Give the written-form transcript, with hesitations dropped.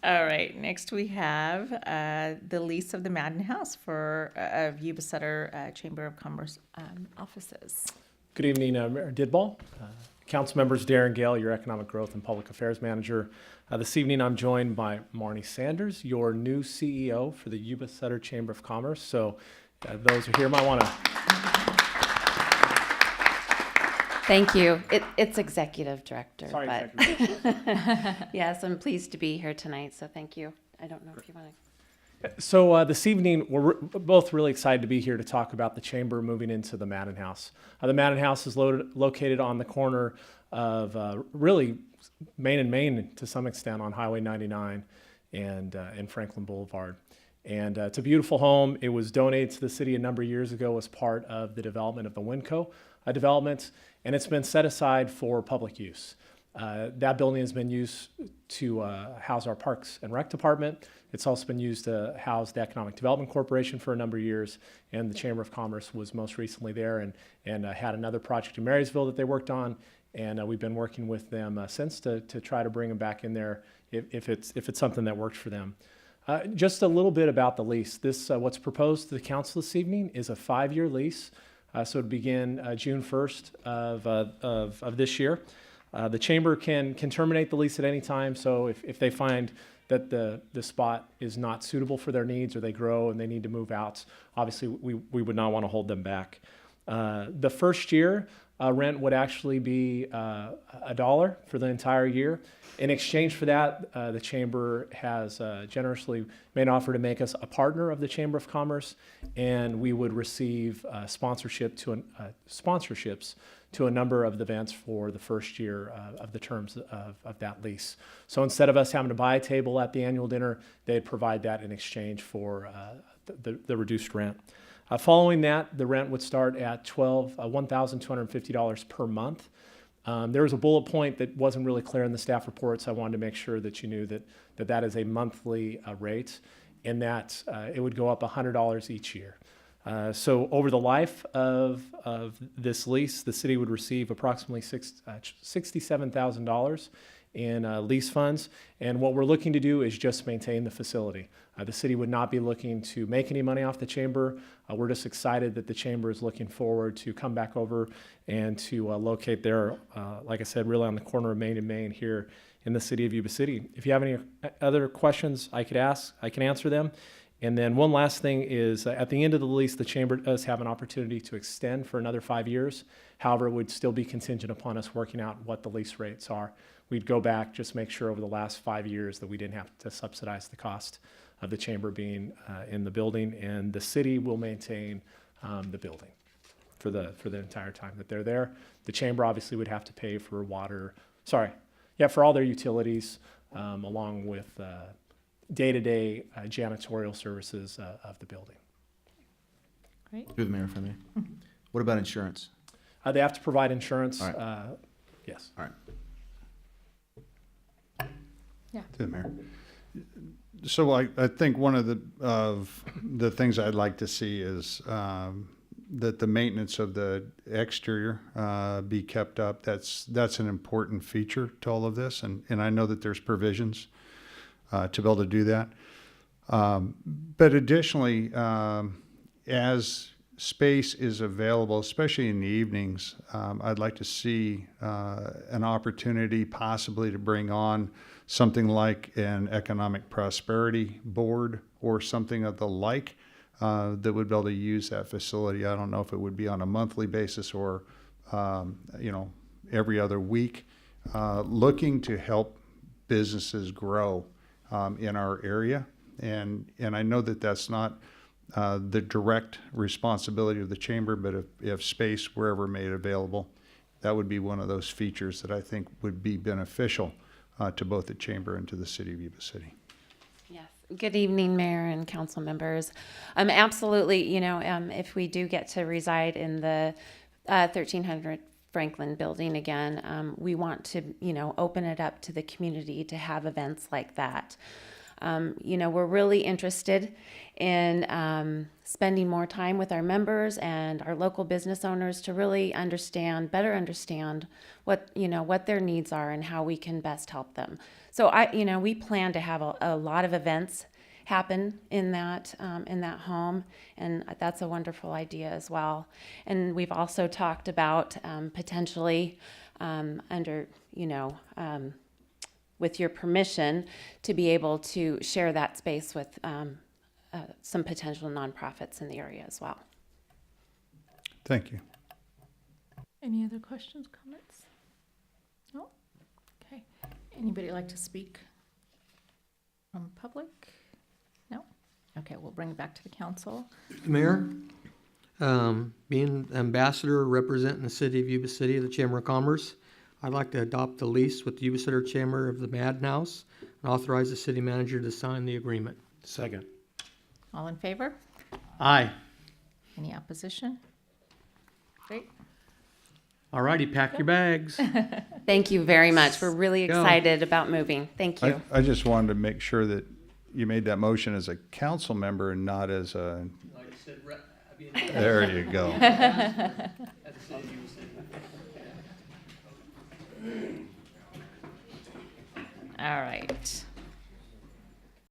All right, next we have the lease of the Madden House for Yuba City Chamber of Commerce offices. Good evening, Mayor Didball, council members, Darren Gale, your Economic Growth and Public Affairs Manager. This evening, I'm joined by Marnie Sanders, your new CEO for the Yuba City Chamber of Commerce. So those who are here might want to... Thank you. It's Executive Director. Sorry, but Executive Director. yes, I'm pleased to be here tonight, so thank you. I don't know if you want to... So this evening, we're both really excited to be here to talk about the Chamber moving into the Madden House. The Madden House is located on the corner of really Main and Main to some extent on Highway 99 and Franklin Boulevard. And it's a beautiful home. It was donated to the city a number of years ago as part of the development of the Winco development, and it's been set aside for public use. That building has been used to house our Parks and Rec Department. It's also been used to house the Economic Development Corporation for a number of years, and the Chamber of Commerce was most recently there and had another project in Marysville that they worked on, and we've been working with them since to try to bring them back in there if it's something that works for them. Just a little bit about the lease. This what's proposed to the council this evening is a 5-year lease, so it would begin June 1st of this year. The chamber can terminate the lease at any time, so if they find that the spot is not suitable for their needs or they grow and they need to move out, obviously we would not want to hold them back. The first year, rent would actually be $1 for the entire year. In exchange for that, the Chamber has generously made an offer to make us a partner of the Chamber of Commerce, and we would receive sponsorships to a number of the events for the first year of the terms of that lease. So instead of us having to buy a table at the annual dinner, they'd provide that in exchange for the reduced rent. Following that, the rent would start at $1,250 per month. There was a bullet point that wasn't really clear in the staff report, so I wanted to make sure that you knew that is a monthly rate, and that it would go up $100 each year. So over the life of this lease, the city would receive approximately $67,000 in lease funds, and what we're looking to do is just maintain the facility. The city would not be looking to make any money off the chamber. We're just excited that the chamber is looking forward to come back over and to locate there, like I said, really on the corner of Main and Main here in the city of Yuba City. If you have any other questions I could ask, I can answer them. And then one last thing is at the end of the lease, the chamber does have an opportunity to extend for another 5 years. However, it would still be contingent upon us working out what the lease rates are. We'd go back, just make sure over the last 5 years that we didn't have to subsidize the cost of the chamber being in the building, and the city will maintain the building for the entire time that they're there. The chamber obviously would have to pay for for all their utilities, along with day-to-day janitorial services of the building. Great. Through the mayor, if I may. What about insurance? They have to provide insurance. All right. Yes. All right. Yeah. To the mayor. So I think one of the things I'd like to see is that the maintenance of the exterior be kept up. That's an important feature to all of this, and I know that there's provisions to be able to do that. But additionally, as space is available, especially in the evenings, I'd like to see an opportunity possibly to bring on something like an economic prosperity board or something of the like that would be able to use that facility. I don't know if it would be on a monthly basis or every other week, looking to help businesses grow in our area. And I know that that's not the direct responsibility of the chamber, but if space wherever made available, that would be one of those features that I think would be beneficial to both the chamber and to the city of Yuba City. Yes. Good evening, Mayor and council members. Absolutely, if we do get to reside in the 1300 Franklin building again, we want to, open it up to the community to have events like that. We're really interested in spending more time with our members and our local business owners to really better understand what their needs are and how we can best help them. So we plan to have a lot of events happen in that home, and that's a wonderful idea as well. And we've also talked about potentially with your permission, to be able to share that space with some potential nonprofits in the area as well. Thank you. Any other questions, comments? No? Okay. Anybody like to speak from public? No? Okay, we'll bring it back to the council. Mayor, being ambassador representing the city of Yuba City, the Chamber of Commerce, I'd like to adopt the lease with the Yuba City Chamber of the Madden House and authorize the city manager to sign the agreement. Second. All in favor? Aye. Any opposition? Great. All righty, pack your bags. Thank you very much. We're really Go. excited about moving. Thank you. I just wanted to make sure that you made that motion as a council member and not as a, there you go. All right.